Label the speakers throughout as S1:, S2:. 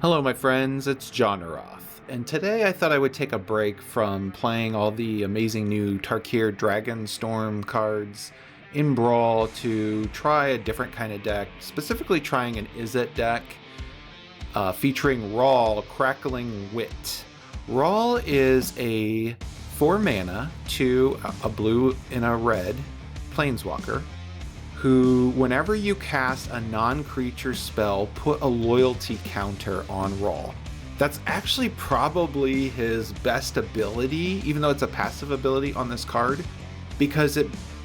S1: Hello my friends, it's Johnaroth, and today I thought I would take a break from playing all the amazing new Tarkir Dragonstorm cards in Brawl to try a different kind of deck, specifically trying an Is-It deck featuring Brawl, Crackling, Wit. Brawl is a 4 mana, 2 a blue and a red planeswalker, who, whenever you cast a non-creature spell, put a loyalty counter on Brawl. That's actually probably his best ability, even though it's a passive ability on this card, because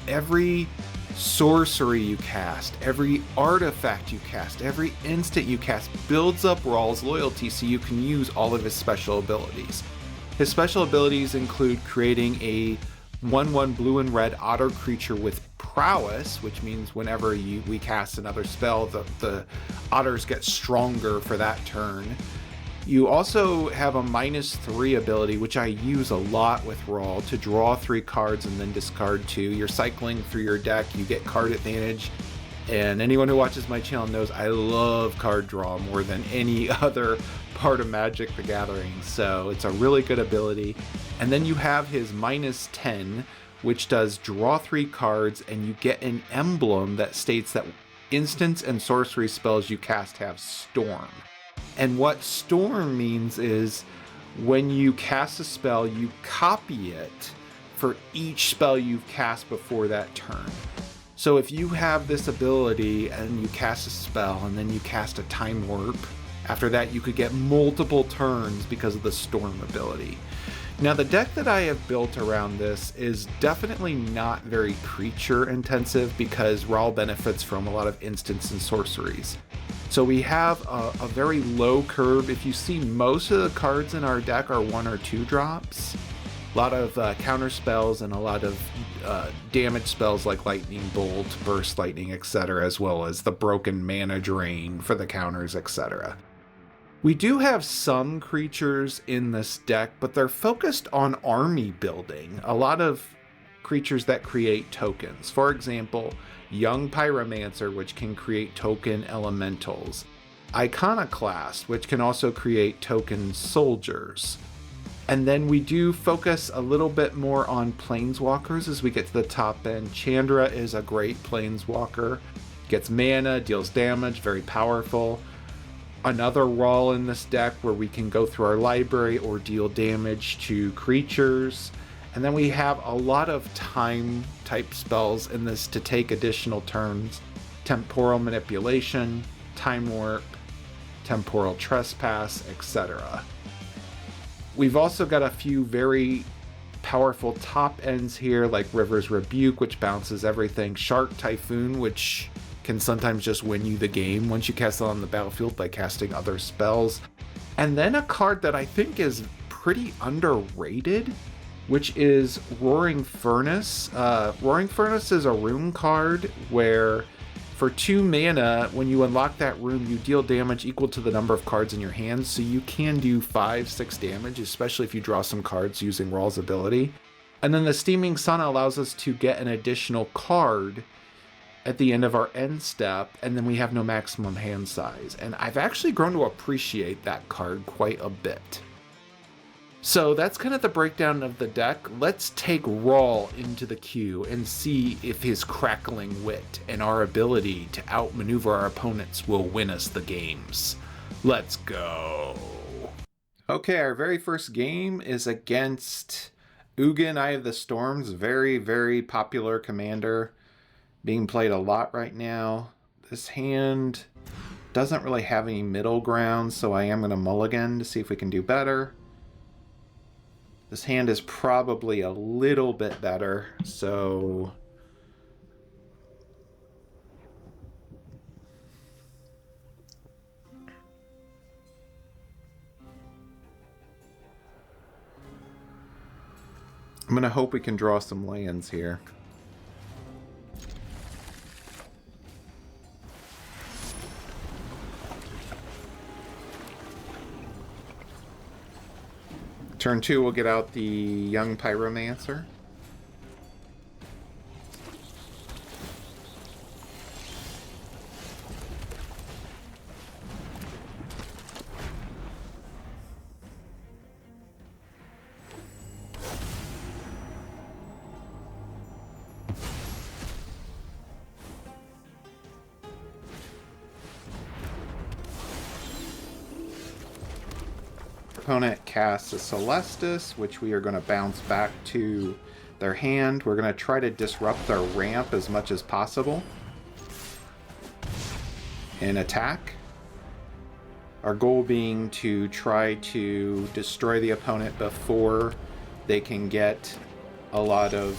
S1: every sorcery you cast, every artifact you cast, every instant you cast builds up Brawl's loyalty so you can use all of his special abilities. His special abilities include creating a 1/1 blue and red otter creature with prowess, which means whenever we cast another spell, the otters get stronger for that turn. You also have a -3 ability, which I use a lot with Brawl, to draw 3 cards and then discard 2. You're cycling through your deck, you get card advantage, and anyone who watches my channel knows I love card draw more than any other part of Magic the Gathering, so it's a really good ability. And then you have his -10, which does draw 3 cards, and you get an emblem that states that instants and sorcery spells you cast have Storm. And what Storm means is when you cast a spell, you copy it for each spell you've cast before that turn. So if you have this ability and you cast a spell and then you cast a Time Warp, after that you could get multiple turns because of the Storm ability. Now the deck that I have built around this is definitely not very creature intensive because Brawl benefits from a lot of instants and sorceries. So we have a very low curve. If you see, most of the cards in our deck are 1 or 2 drops. A lot of counter spells and a lot of damage spells like Lightning Bolt, Burst Lightning, etc., as well as the broken mana drain for the counters, etc. We do have some creatures in this deck, but they're focused on army building. A lot of creatures that create tokens. For example, Young Pyromancer, which can create token elementals. Iconoclast, which can also create token soldiers. And then we do focus a little bit more on planeswalkers as we get to the top end. Chandra is a great planeswalker. Gets mana, deals damage, very powerful. Another role in this deck where we can go through our library or deal damage to creatures. And then we have a lot of time type spells in this to take additional turns. Temporal Manipulation, Time Warp, Temporal Trespass, etc. We've also got a few very powerful top ends here, like River's Rebuke, which bounces everything. Shark Typhoon, which can sometimes just win you the game once you cast it on the battlefield by casting other spells. And then a card that I think is pretty underrated, which is Roaring Furnace. Roaring Furnace is a rune card where for 2 mana, when you unlock that rune, you deal damage equal to the number of cards in your hands, so you can do 5-6 damage, especially if you draw some cards using Rawl's ability. And then the Steaming Sun allows us to get an additional card at the end of our end step, and then we have no maximum hand size. And I've actually grown to appreciate that card quite a bit. So that's kind of the breakdown of the deck. Let's take Brawl into the queue and see if his Crackling Wit and our ability to outmaneuver our opponents will win us the games. Let's go. Okay, our very first game is against Ugin, Eye of the Storms. Very, very popular commander, being played a lot right now. This hand doesn't really have any middle ground, so I am going to mulligan to see if we can do better. This hand is probably a little bit better, so I'm going to hope we can draw some lands here. Turn 2, we'll get out the Young Pyromancer. Opponent casts a Celestus, which we are going to bounce back to their hand. We're going to try to disrupt their ramp as much as possible and attack. Our goal being to try to destroy the opponent before they can get a lot of,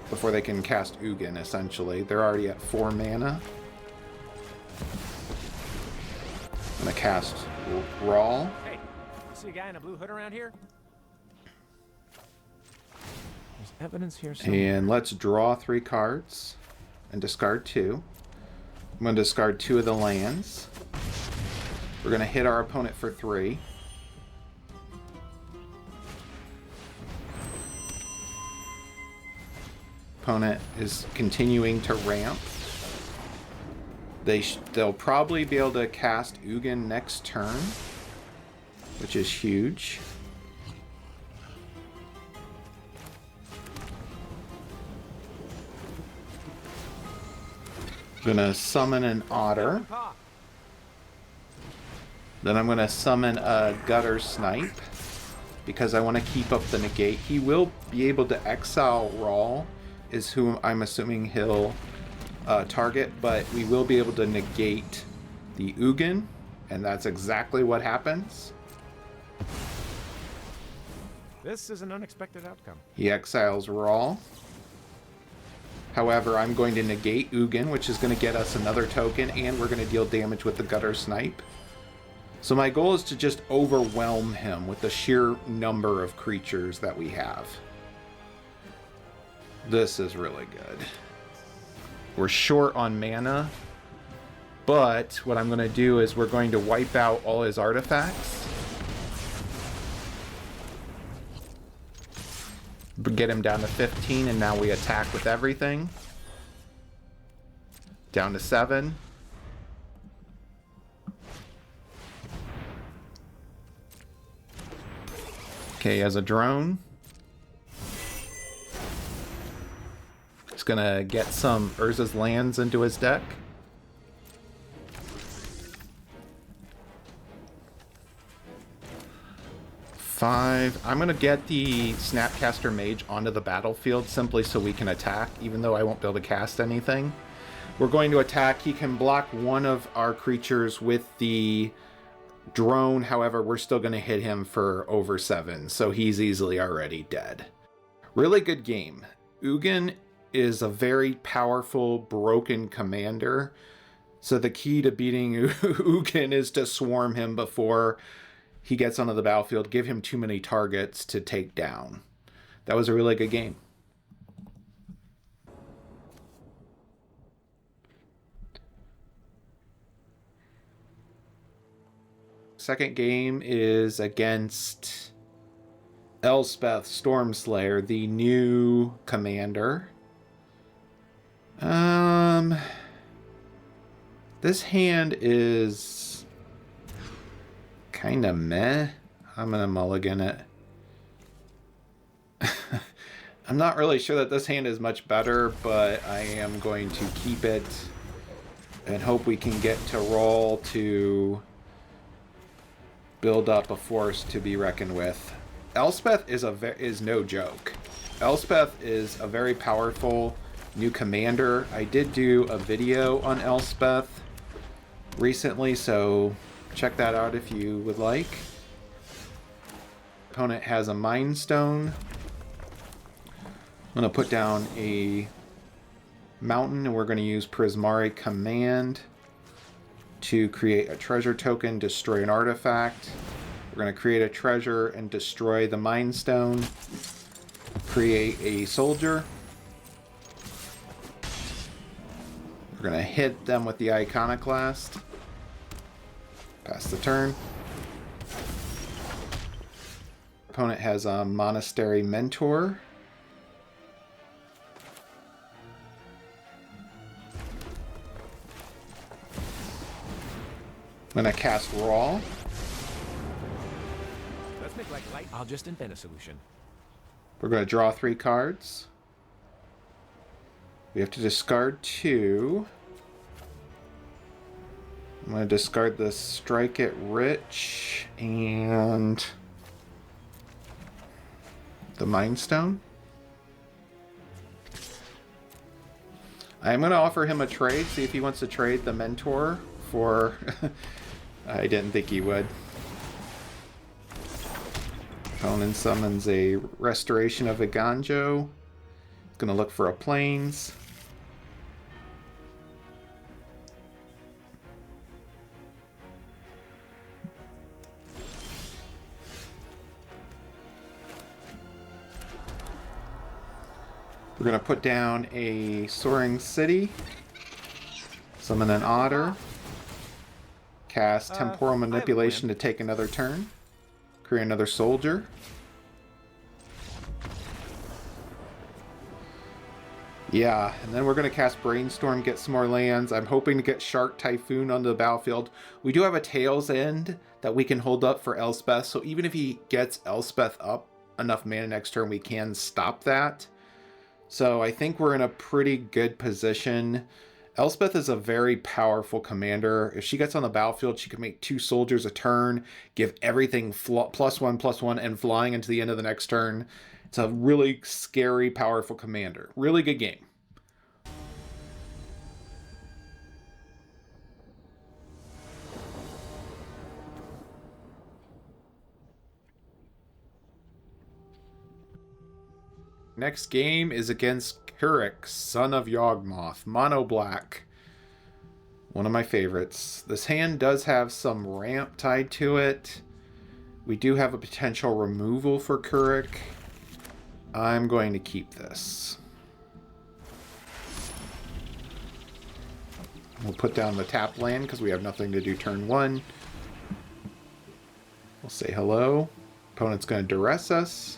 S1: before they can cast Ugin, essentially. They're already at 4 mana. I'm going to cast Brawl.
S2: Hey, you see a guy in a blue hood around here? There's evidence here somewhere.
S1: And let's draw 3 cards and discard 2. I'm going to discard 2 of the lands. We're going to hit our opponent for 3. Opponent is continuing to ramp. They'll probably be able to cast Ugin next turn, which is huge. I'm gonna summon an Otter. Then I'm gonna summon a Gutter Snipe because I want to keep up the negate. He will be able to exile Rawl, is who I'm assuming he'll target, but we will be able to negate the Ugin, and that's exactly what happens.
S2: This is an unexpected outcome.
S1: He exiles Rawl. However, I'm going to negate Ugin, which is going to get us another token, and we're going to deal damage with the Gutter Snipe. So my goal is to just overwhelm him with the sheer number of creatures that we have. This is really good. We're short on mana, but what I'm going to do is we're going to wipe out all his artifacts. Get him down to 15, and now we attack with everything. Down to 7. Okay, he has a drone. He's gonna get some Urza's lands into his deck. I'm gonna get the Snapcaster Mage onto the battlefield simply so we can attack, even though I won't be able to cast anything. We're going to attack. He can block one of our creatures with the drone. However, we're still gonna hit him for over 7, so he's easily already dead. Really good game. Ugin is a very powerful, broken commander. So the key to beating Ugin is to swarm him before he gets onto the battlefield, give him too many targets to take down. That was a really good game. Second game is against Elspeth Stormslayer, the new commander. This hand is kind of meh. I'm gonna mulligan it. I'm not really sure that this hand is much better, but I am going to keep it and hope we can get to roll to build up a force to be reckoned with. Elspeth is no joke. Elspeth is a very powerful new commander. I did do a video on Elspeth recently, so check that out if you would like. Opponent has a Mind Stone. I'm going to put down a mountain, and we're going to use Prismari Command to create a treasure token, destroy an artifact. We're going to create a treasure and destroy the Mind Stone. Create a soldier. We're going to hit them with the Iconoclast. Pass the turn. Opponent has a Monastery Mentor. I'm going to cast Brawl.
S2: Let's make like light. I'll just invent a solution.
S1: We're going to draw 3 cards. We have to discard 2. I'm going to discard the Strike It Rich, and the Mind Stone. I'm going to offer him a trade, see if he wants to trade the Mentor for... I didn't think he would. Opponent summons a Restoration of Iganjo. He's going to look for a Plains. We're going to put down a Soaring City. Summon an Otter. Cast Temporal Manipulation to take another turn. Create another Soldier. Yeah, and then we're going to cast Brainstorm, get some more lands. I'm hoping to get Shark Typhoon onto the battlefield. We do have a Tails End that we can hold up for Elspeth, so even if he gets Elspeth up enough mana next turn, we can stop that. So I think we're in a pretty good position. Elspeth is a very powerful commander. If she gets on the battlefield, she can make 2 soldiers a turn, give everything +1/+1, and flying into the end of the next turn. It's a really scary, powerful commander. Really good game. Next game is against Keurig, Son of Yawgmoth, Mono Black. One of my favorites. This hand does have some ramp tied to it. We do have a potential removal for Keurig. I'm going to keep this. We'll put down the tap land because we have nothing to do turn 1. We'll say hello. Opponent's going to duress us.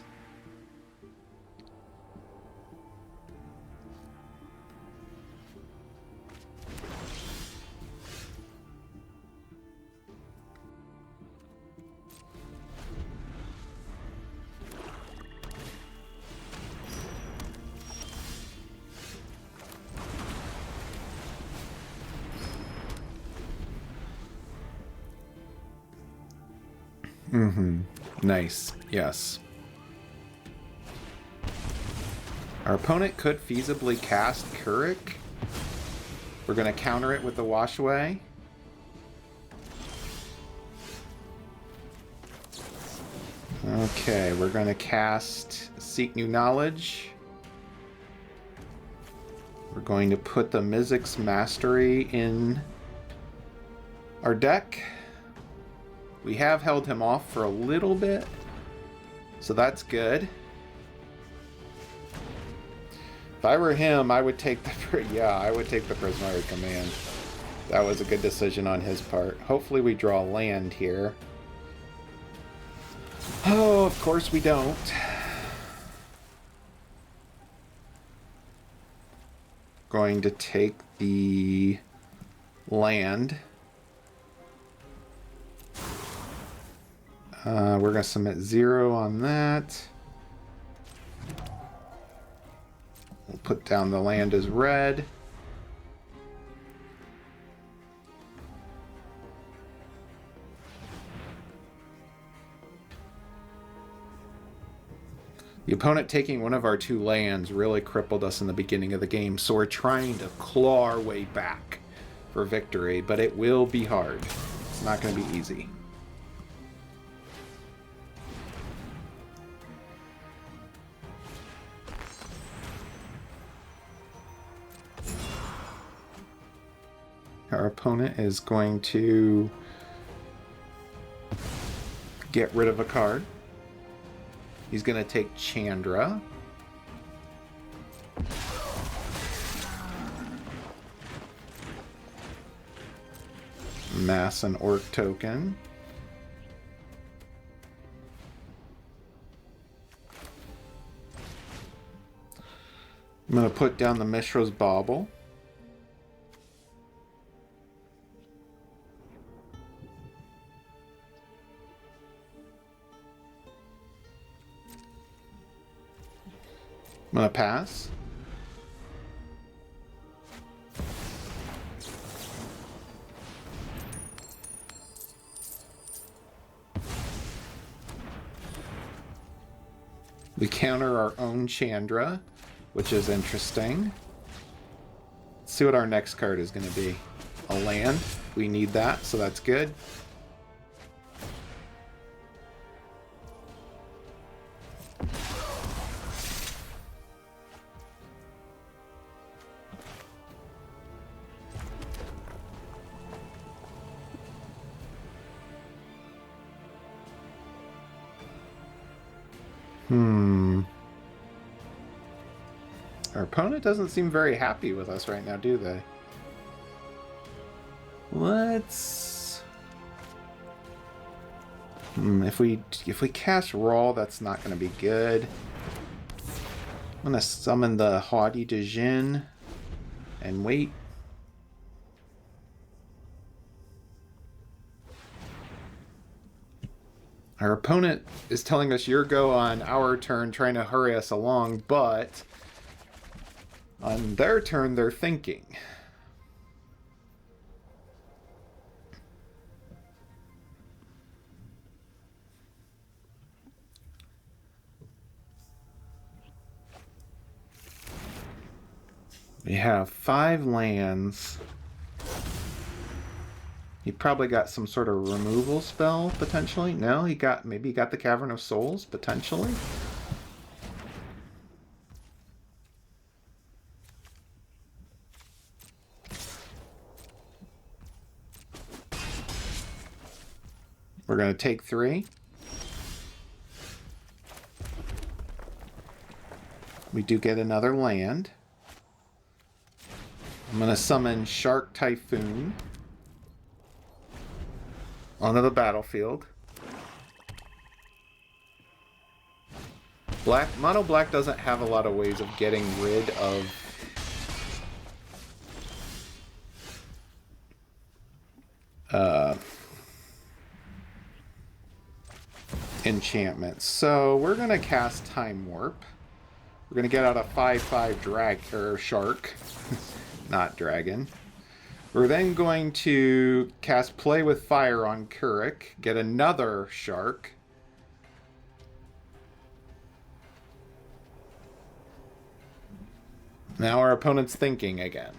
S1: Nice. Yes. Our opponent could feasibly cast Keurig. We're going to counter it with the Wash Away. Okay, we're going to cast Seek New Knowledge. We're going to put the Mizzix Mastery in our deck. We have held him off for a little bit, so that's good. If I were him, I would take the I would take the Prismari Command. That was a good decision on his part. Hopefully we draw land here. Oh, of course we don't. Going to take the land. We're going to submit 0 on that. We'll put down the land as red. The opponent taking one of our 2 lands really crippled us in the beginning of the game, so we're trying to claw our way back for victory, but it will be hard. It's not going to be easy. Our opponent is going to get rid of a card. He's going to take Chandra. Mass an Orc token. I'm going to put down the Mishra's Bauble. I'm going to pass. We counter our own Chandra, which is interesting. Let's see what our next card is going to be. A land. We need that, so that's good. Our opponent doesn't seem very happy with us right now, do they? Let's... If we cast Brawl, that's not going to be good. I'm going to summon the Haughty Djinn and wait. Our opponent is telling us your go on our turn, trying to hurry us along, but on their turn, they're thinking. We have 5 lands. He probably got some sort of removal spell, potentially. No, maybe he got the Cavern of Souls, potentially. We're going to take 3. We do get another land. I'm going to summon Shark Typhoon onto the battlefield. Mono Black doesn't have a lot of ways of getting rid of enchantments. So we're going to cast Time Warp. We're going to get out a 5/5 shark, not dragon. We're then going to cast Play with Fire on Kurik, get another shark. Now our opponent's thinking again.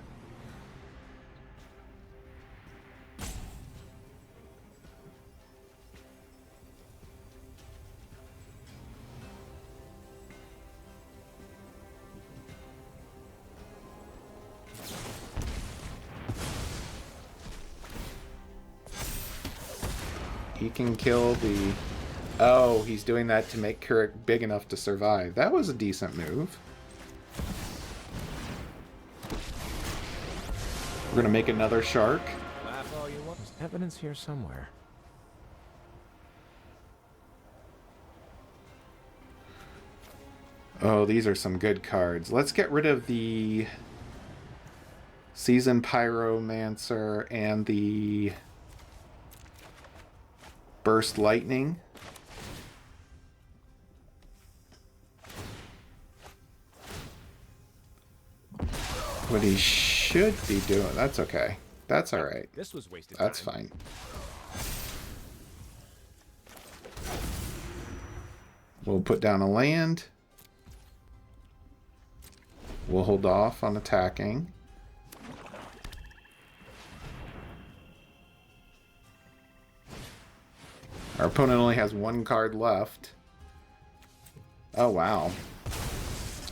S1: He can kill the... Oh, he's doing that to make Kurik big enough to survive. That was a decent move. We're going to make another shark.
S2: Laugh all you want. There's evidence here somewhere.
S1: Oh, these are some good cards. Let's get rid of the Seasoned Pyromancer and the Burst Lightning. What he should be doing. That's okay. That's all right.
S2: This was wasted
S1: That's
S2: time.
S1: fine. We'll put down a land. We'll hold off on attacking. Our opponent only has 1 card left. Oh wow.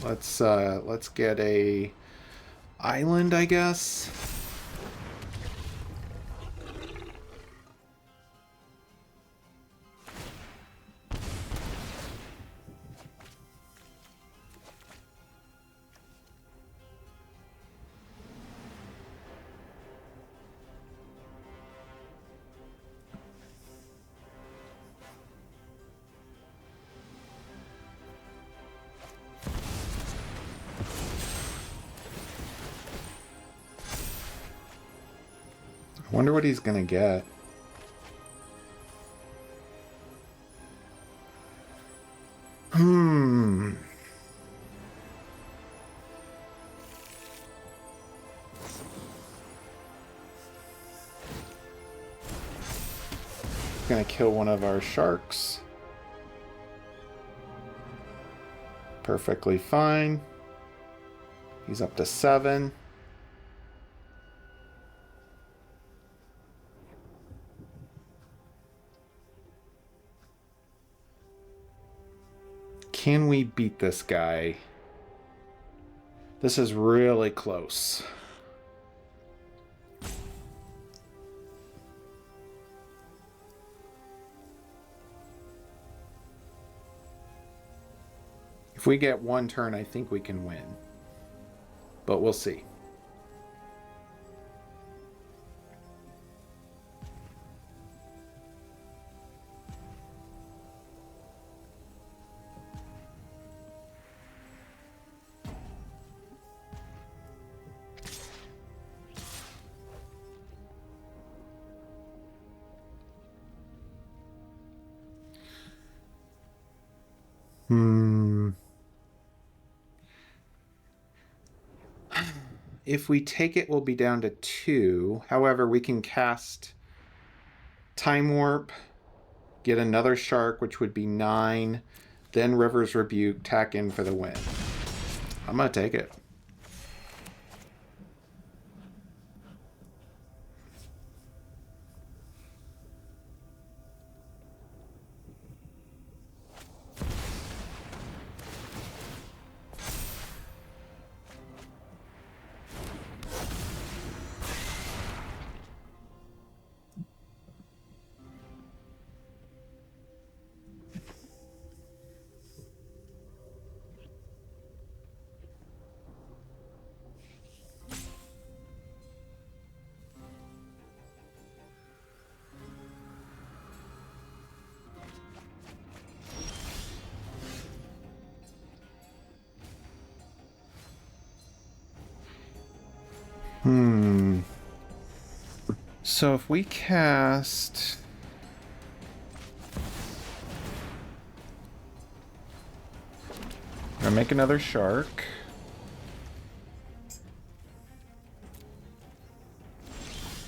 S1: Let's get a island, I guess. I wonder what he's gonna get. Gonna kill one of our sharks. Perfectly fine. He's up to 7. Can we beat this guy? This is really close. If we get one turn, I think we can win. But we'll see. If we take it, we'll be down to 2. However, we can cast Time Warp, get another Shark, which would be 9, then River's Rebuke, tack in for the win. I'm going to take it. So if we cast... I'm gonna make another Shark.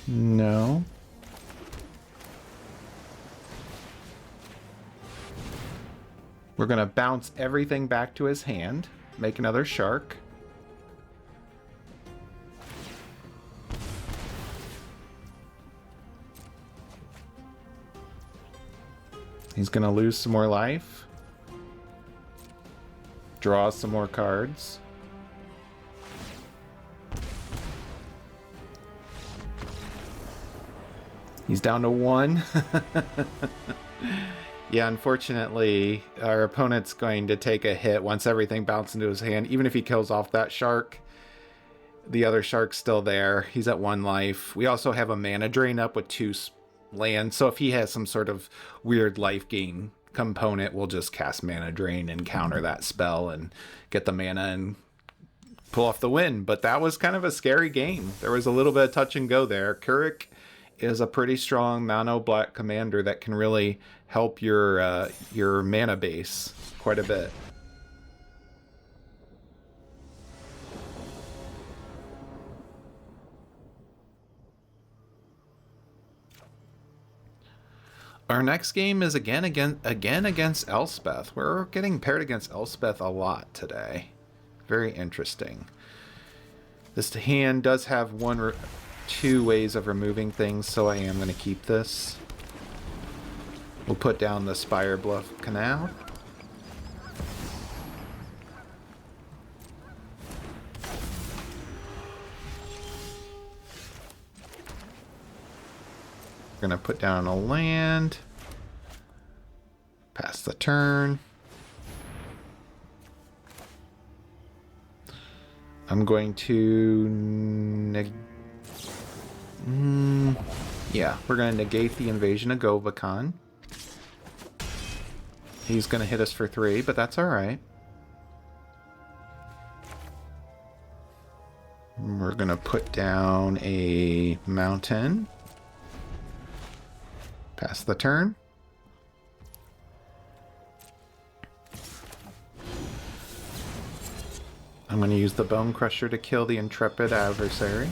S1: No. We're gonna bounce everything back to his hand. Make another Shark. He's going to lose some more life. Draw some more cards. He's down to 1. Yeah, unfortunately, our opponent's going to take a hit once everything bounces into his hand. Even if he kills off that Shark, the other Shark's still there. He's at 1 life. We also have a mana drain up with 2 land, so if he has some sort of weird life gain component, we'll just cast mana drain and counter that spell and get the mana and pull off the win. But that was kind of a scary game. There was a little bit of touch and go there. Keurig is a pretty strong mono black commander that can really help your mana base quite a bit. Our next game is again against Elspeth. We're getting paired against Elspeth a lot today. Very interesting. This hand does have 2 ways of removing things, so I am going to keep this. We'll put down the Spire Bluff Canal. Gonna put down a land. Pass the turn. I'm going to yeah, we're gonna negate the invasion of Govicon. He's gonna hit us for 3, but that's alright. We're gonna put down a mountain. Pass the turn. I'm going to use the Bone Crusher to kill the intrepid adversary.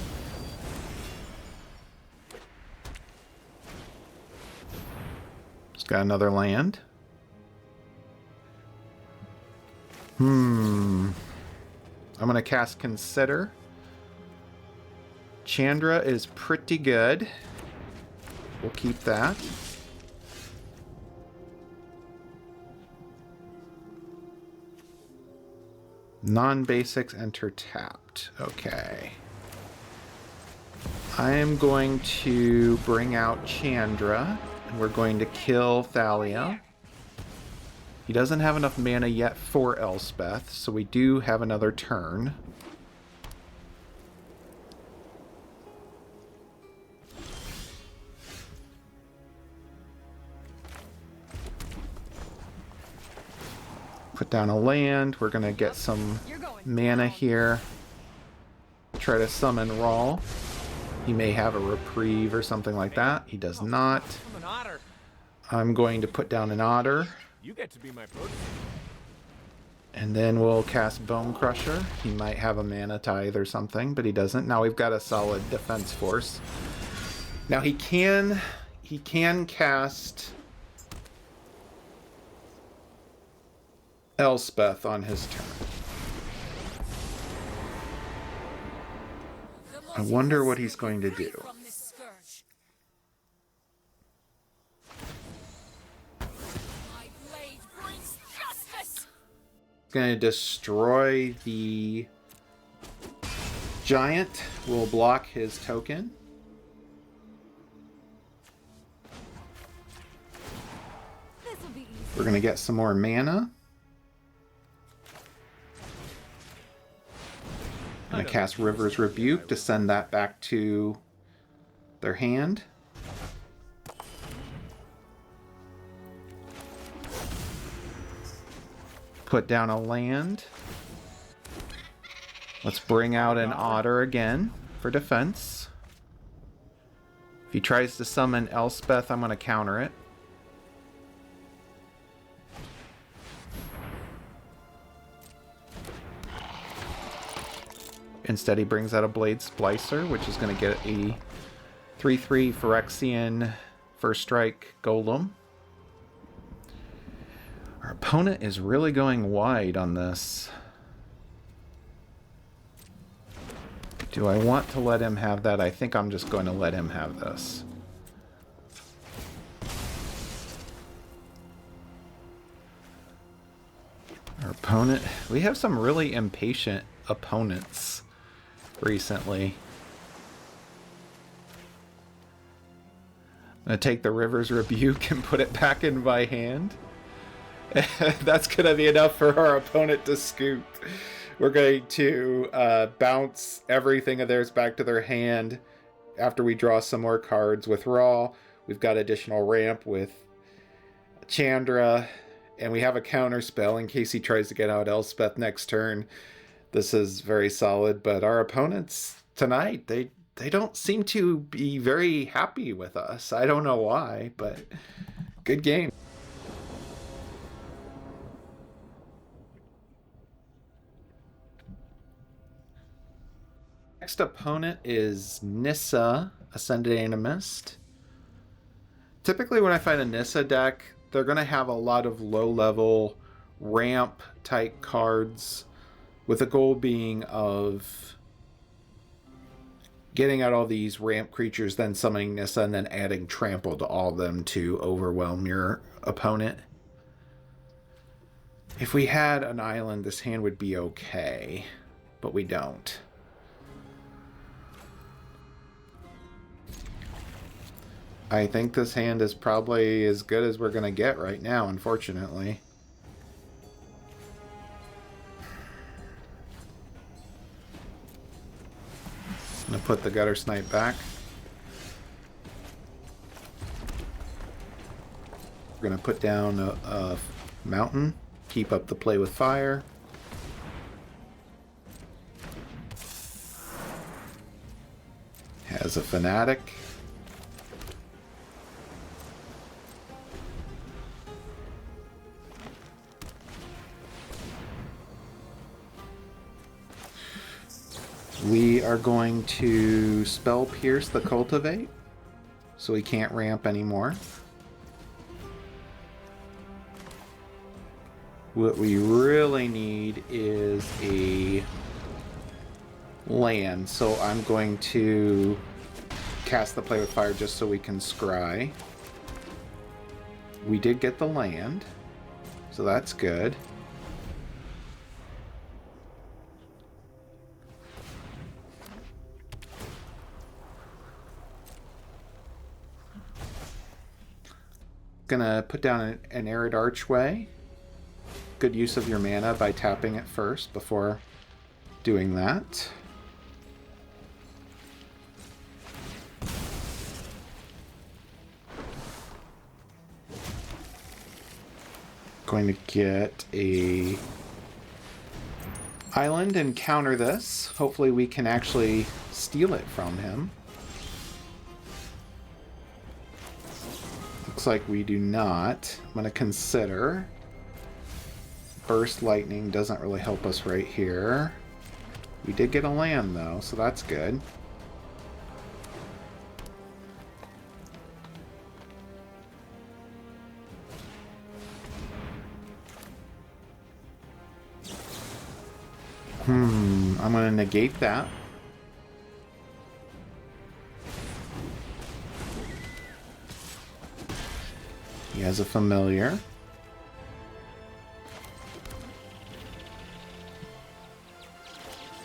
S1: It's got another land. I'm going to cast Consider. Chandra is pretty good. We'll keep that. Non-basics enter tapped. Okay. I am going to bring out Chandra, and we're going to kill Thalia. He doesn't have enough mana yet for Elspeth, so we do have another turn. Put down a land. We're going to get some mana here. Try to summon Rawl. He may have a reprieve or something like that. He does not. I'm going to put down an otter.
S2: You get to be my protege.
S1: And then we'll cast Bone Crusher. He might have a mana tithe or something, but he doesn't. Now we've got a solid defense force. Now he can cast Elspeth on his turn. I wonder what he's going to do. Going to destroy the giant. Will block his token. We're going to get some more mana. I'm going to cast River's Rebuke to send that back to their hand. Put down a land. Let's bring out an otter again for defense. If he tries to summon Elspeth, I'm going to counter it. Instead, he brings out a Blade Splicer, which is going to get a 3/3 Phyrexian First Strike Golem. Our opponent is really going wide on this. Do I want to let him have that? I think I'm just going to let him have this. Our opponent... We have some really impatient opponents recently. I'm going to take the River's Rebuke and put it back in my hand. That's going to be enough for our opponent to scoop. We're going to bounce everything of theirs back to their hand after we draw some more cards with Raw. We've got additional ramp with Chandra, and we have a counter spell in case he tries to get out Elspeth next turn. This is very solid, but our opponents tonight, they don't seem to be very happy with us. I don't know why, but good game. Next opponent is Nissa, Ascended Animist. Typically when I find a Nissa deck, they're going to have a lot of low-level ramp type cards, with the goal being of getting out all these ramp creatures, then summoning Nissa, and then adding trample to all of them to overwhelm your opponent. If we had an island, this hand would be okay, but we don't. I think this hand is probably as good as we're going to get right now, unfortunately. I'm going to put the Gutter Snipe back. We're going to put down a mountain, keep up the play with fire. Has a Fanatic. We are going to Spell Pierce the Cultivate, so we can't ramp anymore. What we really need is a land, so I'm going to cast the Play with Fire just so we can scry. We did get the land, so that's good. Gonna put down an Arid Archway. Good use of your mana by tapping it first before doing that. Going to get a island and counter this. Hopefully we can actually steal it from him. Looks like we do not. I'm going to consider. Burst Lightning doesn't really help us right here. We did get a land though, so that's good. I'm going to negate that. He has a familiar.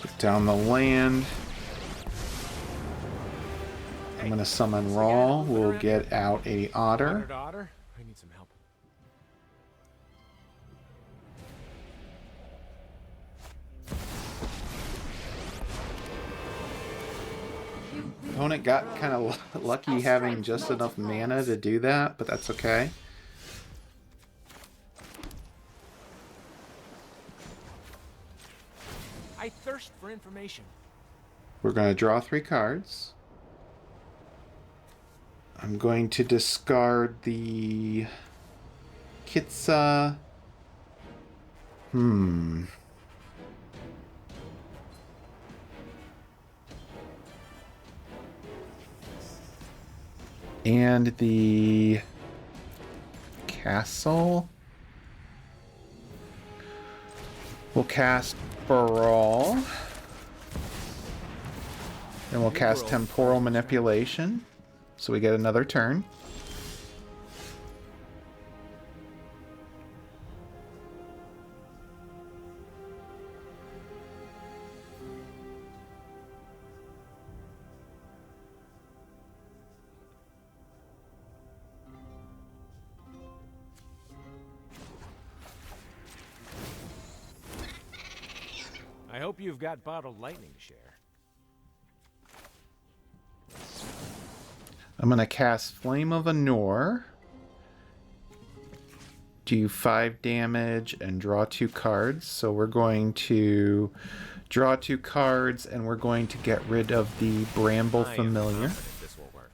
S1: Put down the land. I'm going to summon Brawl. We'll get out a Otter.
S2: I need some help.
S1: Opponent got kind of lucky having just enough mana to do that, but that's okay.
S2: I thirst for information.
S1: We're going to draw 3 cards. I'm going to discard the Kitsa. And the Castle. We'll cast Brawl. And we'll cast Temporal Manipulation. So we get another turn.
S2: I hope you've got bottled lightning to share.
S1: I'm going to cast Flame of Anor. Do 5 damage and draw 2 cards. So we're going to draw 2 cards and we're going to get rid of the Bramble Familiar.
S2: This will work.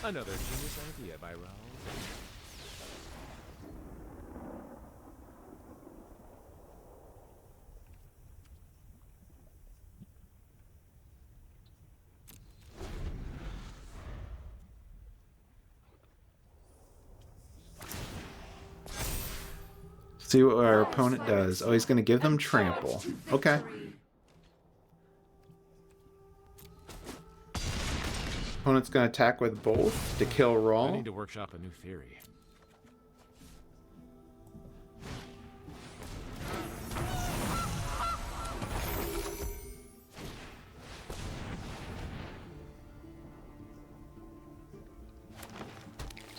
S2: Another genius idea by Raul.
S1: See what our opponent does. Oh, he's going to give them trample. Okay. Opponent's going to attack with both to kill
S2: I
S1: Rawl.
S2: need to workshop a new theory.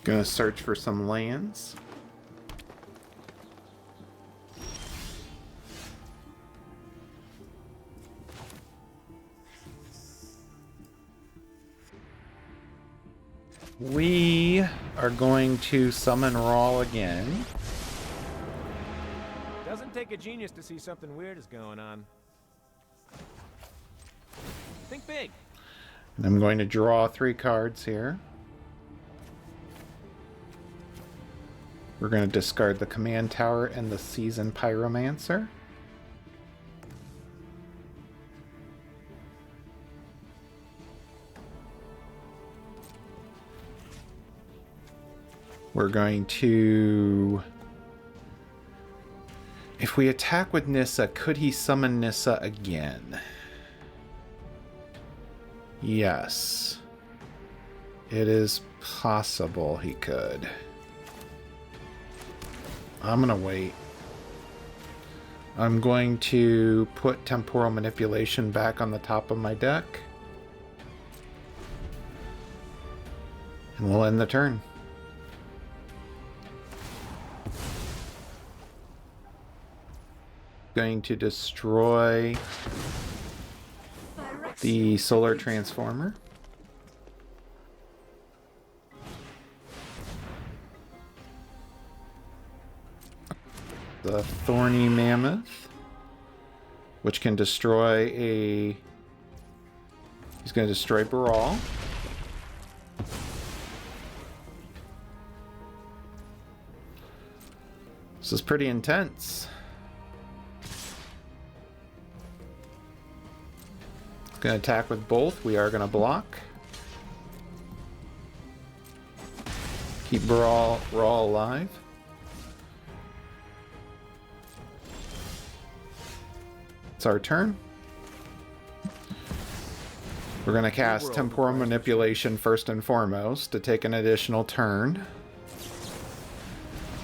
S1: Going to search for some lands. We are going to summon Rawl again.
S2: Doesn't take a genius to see something weird is going on. Think big.
S1: And I'm going to draw 3 cards here. We're going to discard the Command Tower and the Seasoned Pyromancer. We're going to... If we attack with Nissa, could he summon Nissa again? Yes. It is possible he could. I'm gonna wait. I'm going to put Temporal Manipulation back on the top of my deck. And we'll end the turn. Going to destroy the Solar Transformer. The Thorny Mammoth, which can destroy a... He's going to destroy Brawl. This is pretty intense. It's going to attack with both. We are going to block. Keep Brawl alive. It's our turn. We're going to cast Temporal Manipulation first and foremost to take an additional turn.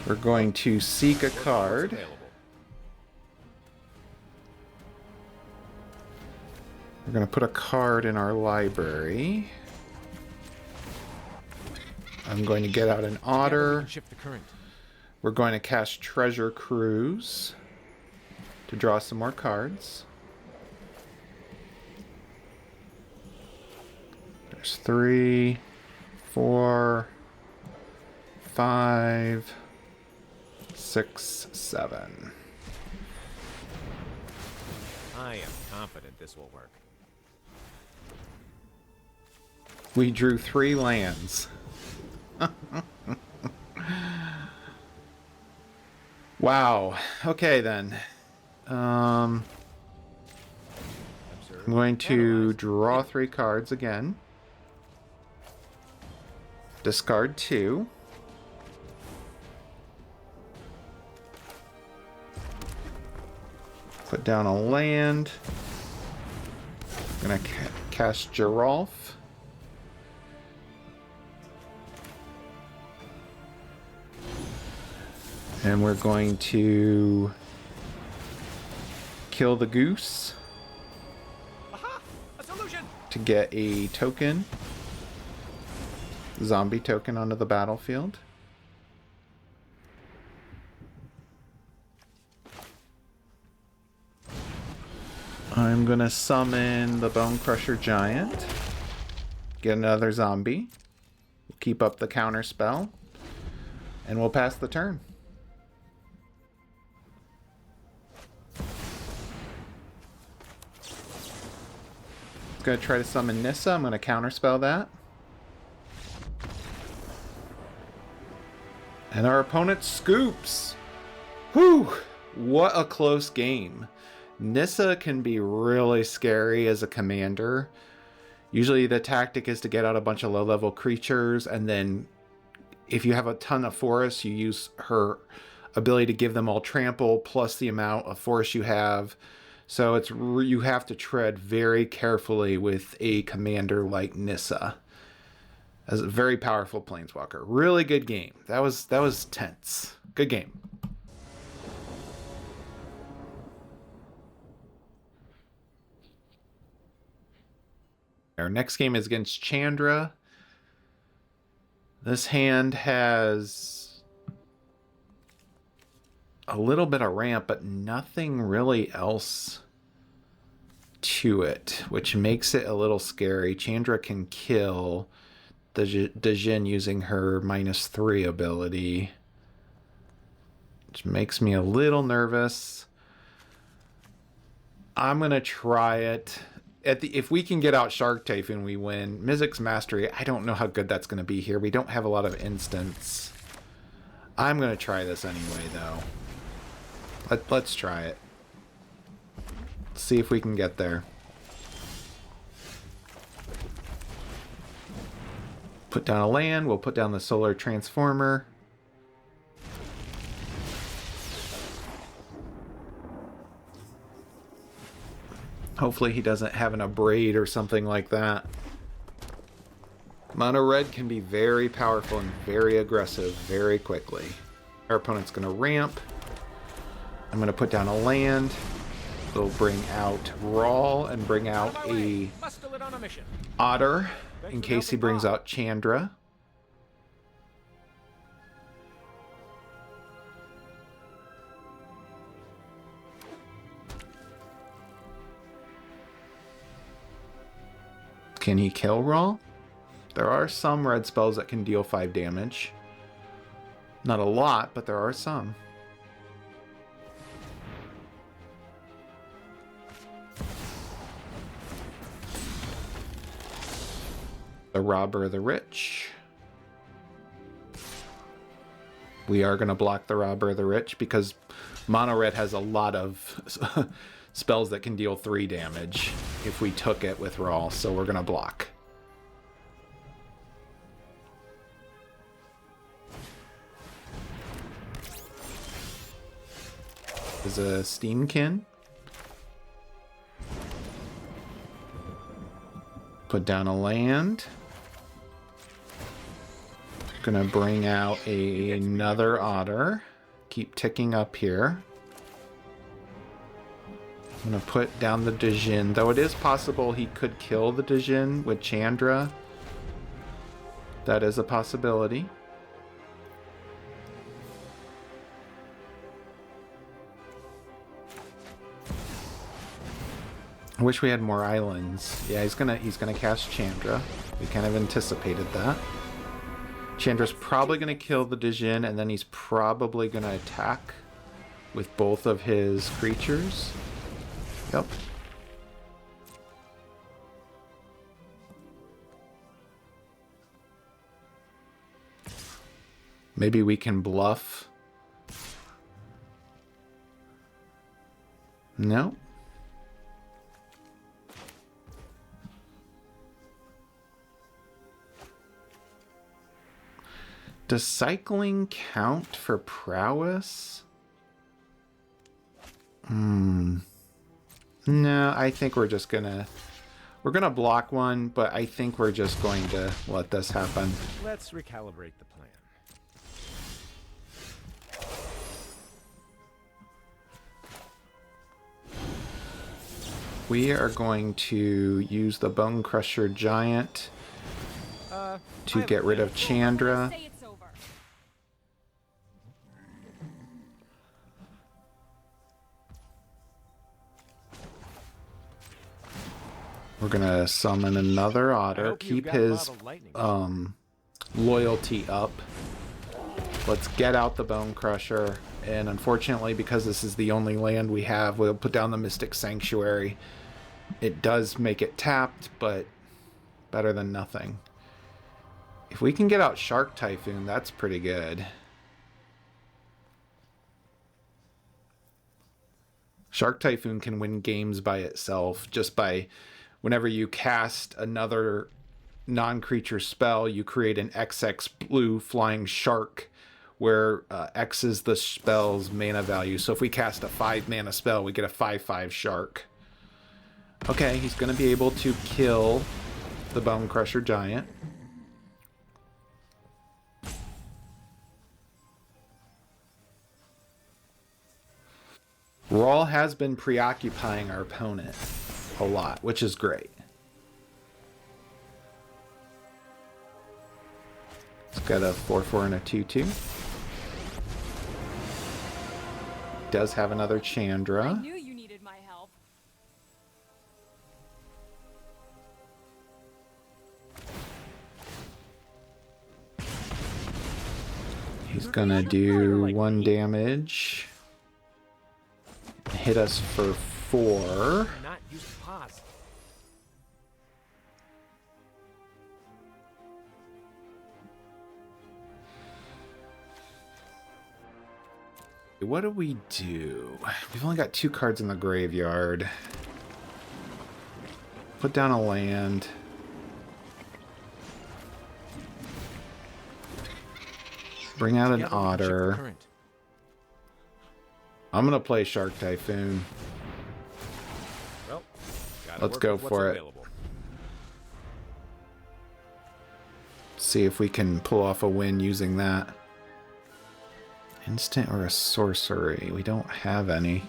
S1: We're going to seek a card. We're going to put a card in our library. I'm going to get out an Otter. We're going to cast Treasure Cruise to draw some more cards. There's 3, 4, 5, 6, 7.
S2: I am confident this will work.
S1: We drew 3 lands. Wow. Okay then. I'm going to draw 3 cards again. Discard 2. Put down a land. I'm going to cast Johnaroth. And we're going to kill the goose.
S2: Aha! A solution!
S1: To get a token. Zombie token onto the battlefield. I'm gonna summon the Bone Crusher Giant. Get another zombie. Keep up the counter spell. And we'll pass the turn. Gonna try to summon Nissa. I'm gonna counterspell that. And our opponent scoops. Whew! What a close game. Nissa can be really scary as a commander. Usually the tactic is to get out a bunch of low-level creatures, and then if you have a ton of forests, you use her ability to give them all trample plus the amount of forest you have. So it's you have to tread very carefully with a commander like Nissa. As a very powerful planeswalker. Really good game. That was tense. Good game. Our next game is against Chandra. This hand has a little bit of ramp, but nothing really else to it, which makes it a little scary. Chandra can kill the Dejin using her -3 ability, which makes me a little nervous. I'm gonna try it. If we can get out Shark Typhoon, we win. Mizzix's Mastery, I don't know how good that's gonna be here. We don't have a lot of instants. I'm gonna try this anyway, though. Let's try it. Let's see if we can get there. Put down a land. We'll put down the Solar Transformer. Hopefully he doesn't have an abrade or something like that. Mono red can be very powerful and very aggressive very quickly. Our opponent's going to ramp. I'm going to put down a land. We'll bring out Brawl and bring out a Otter in case he brings out Chandra. Can he kill Brawl? There are some red spells that can deal 5 damage. Not a lot, but there are some. The Robber of the Rich. We are going to block the Robber of the Rich because Mono Red has a lot of spells that can deal 3 damage if we took it with Raw, so we're going to block. Is a Steamkin. Put down a land. Gonna bring out another Otter. Keep ticking up here. I'm gonna put down the Djinn, though it is possible he could kill the Djinn with Chandra. That is a possibility. I wish we had more islands. Yeah, he's gonna cast Chandra. We kind of anticipated that. Chandra's probably gonna kill the Djinn, and then he's probably gonna attack with both of his creatures. Yep. Maybe we can bluff. No. Does cycling count for prowess? No, I think we're just gonna... We're gonna block one, but I think we're just going to let this happen.
S2: Let's recalibrate the plan.
S1: We are going to use the Bone Crusher Giant to get rid of Chandra. We're gonna summon another Otter, keep his loyalty up. Let's get out the Bone Crusher, and unfortunately, because this is the only land we have, we'll put down the Mystic Sanctuary. It does make it tapped, but better than nothing. If we can get out Shark Typhoon, that's pretty good. Shark Typhoon can win games by itself, just by whenever you cast another non-creature spell, you create an XX blue flying shark, where X is the spell's mana value. So if we cast a 5 mana spell, we get a 5/5 shark. Okay, he's going to be able to kill the Bone Crusher Giant. Brawl has been preoccupying our opponent a lot, which is great. It's got a 4/4 and a 2/2. Does have another Chandra.
S3: I knew you needed my help.
S1: He's gonna do 1 damage. Hit us for 4.
S2: Not use pause.
S1: What do we do? We've only got 2 cards in the graveyard. Put down a land. Bring out an Otter. I'm gonna play Shark Typhoon.
S2: Well,
S1: Let's go for it. See if we can pull off a win using that. Instant or a sorcery? We don't have any.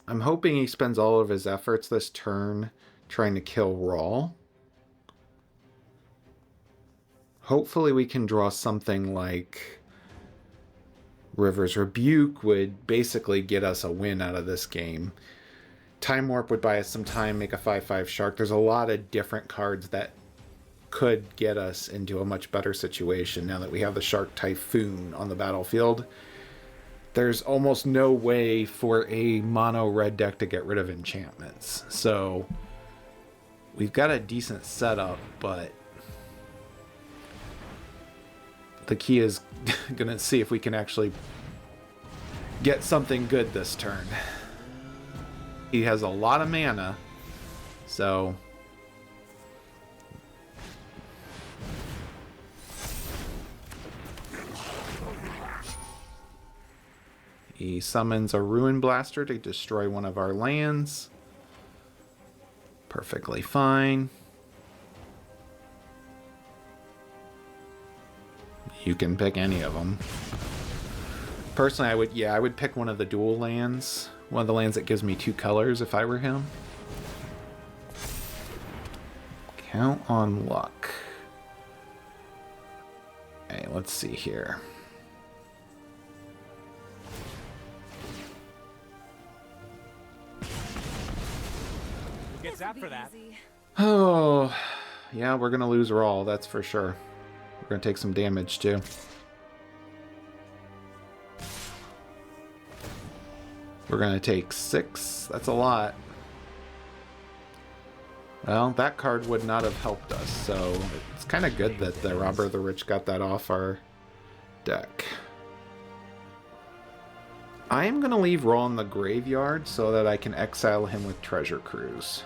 S1: I'm hoping he spends all of his efforts this turn trying to kill Brawl. Hopefully we can draw something like River's Rebuke would basically get us a win out of this game. Time Warp would buy us some time, make a 5/5 Shark. There's a lot of different cards that could get us into a much better situation now that we have the Shark Typhoon on the battlefield. There's almost no way for a mono red deck to get rid of enchantments. So we've got a decent setup, but the key is going to see if we can actually get something good this turn. He has a lot of mana, so he summons a Ruin Blaster to destroy one of our lands. Perfectly fine. You can pick any of them. Personally, I would pick one of the dual lands. One of the lands that gives me 2 colors if I were him. Count on Luck. Okay, let's see here.
S2: Gets out for that.
S1: Oh, yeah, we're going to lose Brawl, that's for sure. We're going to take some damage too. We're going to take 6. That's a lot. Well, that card would not have helped us, so it's kind of good that the Robber of the Rich got that off our deck. I am going to leave Raw in the graveyard so that I can exile him with Treasure Cruise.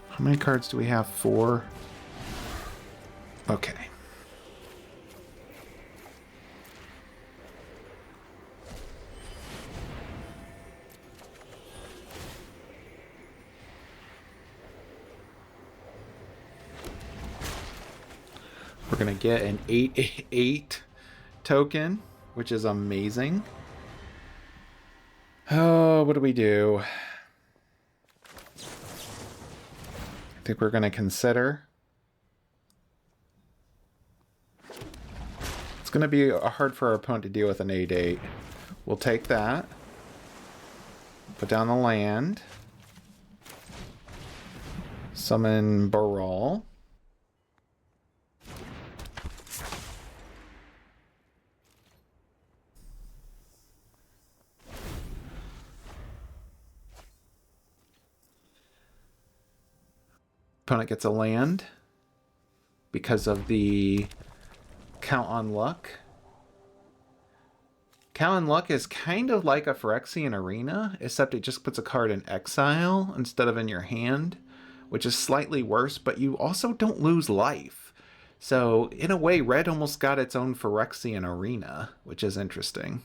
S1: How many cards do we have? 4. Okay. We're going to get an 8/8 token, which is amazing. Oh, what do we do? I think we're going to consider. It's going to be hard for our opponent to deal with an 8/8. We'll take that. Put down the land. Summon Brawl. Opponent gets a land because of the Count on Luck. Count on Luck is kind of like a Phyrexian Arena, except it just puts a card in exile instead of in your hand, which is slightly worse, but you also don't lose life. So in a way, Red almost got its own Phyrexian Arena, which is interesting.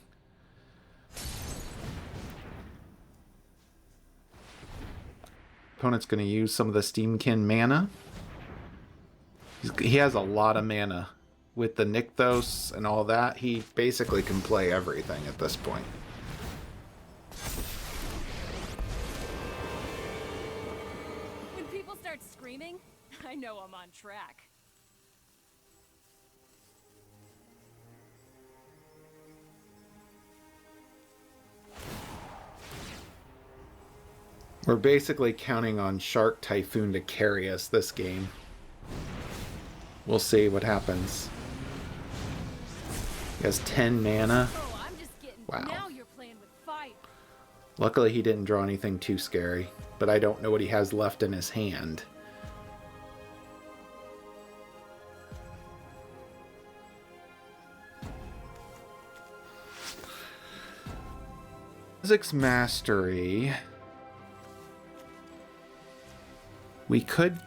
S1: Opponent's going to use some of the Steamkin mana. He has a lot of mana. With the Nykthos and all that, he basically can play everything at this point.
S3: When people start screaming, I know I'm on track.
S1: We're basically counting on Shark Typhoon to carry us this game. We'll see what happens. He has 10 mana.
S3: Oh, I'm just getting.
S1: Wow.
S3: Now you're playing with fire.
S1: Luckily he didn't draw anything too scary, but I don't know what he has left in his hand. Physics Mastery. We could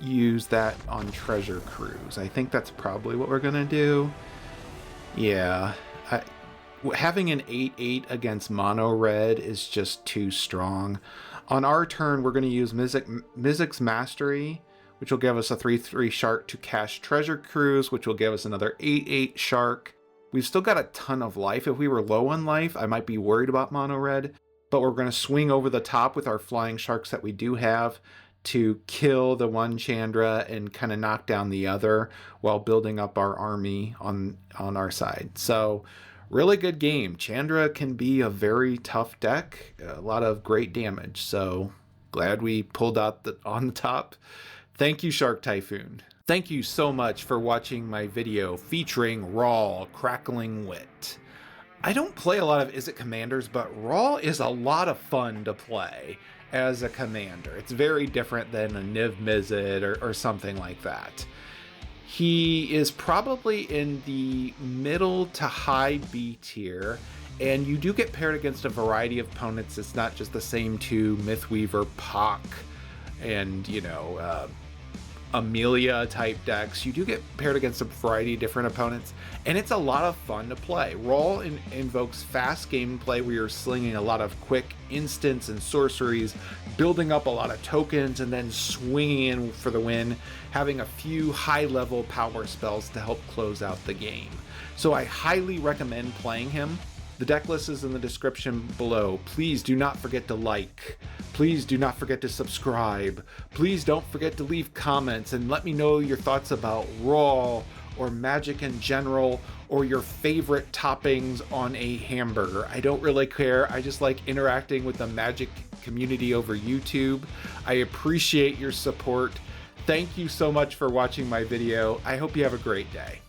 S1: use that on treasure cruise. I think that's probably what we're gonna do. Yeah, having an 8/8 against mono red is just too strong. On our turn, we're gonna use Mizik's Mastery, which will give us a 3/3 shark to cast treasure cruise, which will give us another 8/8 shark. We've still got a ton of life. If we were low on life, I might be worried about mono red, but we're going to swing over the top with our flying sharks that we do have to kill the one Chandra and kind of knock down the other while building up our army on our side. So really good game. Chandra can be a very tough deck, a lot of great damage. So glad we pulled out on the top. Thank you, Shark Typhoon. Thank you so much for watching my video featuring Brawl, Crackling Wit. I don't play a lot of Is It Commanders, but Brawl is a lot of fun to play as a commander. It's very different than a Niv Mizzet or something like that. He is probably in the middle to high B tier, and you do get paired against a variety of opponents. It's not just the same two Mythweaver, Pock, and, you know, Amelia type decks. You do get paired against a variety of different opponents, and it's a lot of fun to play. Brawl invokes fast gameplay where you're slinging a lot of quick instants and sorceries, building up a lot of tokens, and then swinging in for the win, having a few high-level power spells to help close out the game. So I highly recommend playing him. The deck list is in the description below. Please do not forget to like. Please do not forget to subscribe. Please don't forget to leave comments and let me know your thoughts about Brawl or Magic in general, or your favorite toppings on a hamburger. I don't really care. I just like interacting with the Magic community over YouTube. I appreciate your support. Thank you so much for watching my video. I hope you have a great day.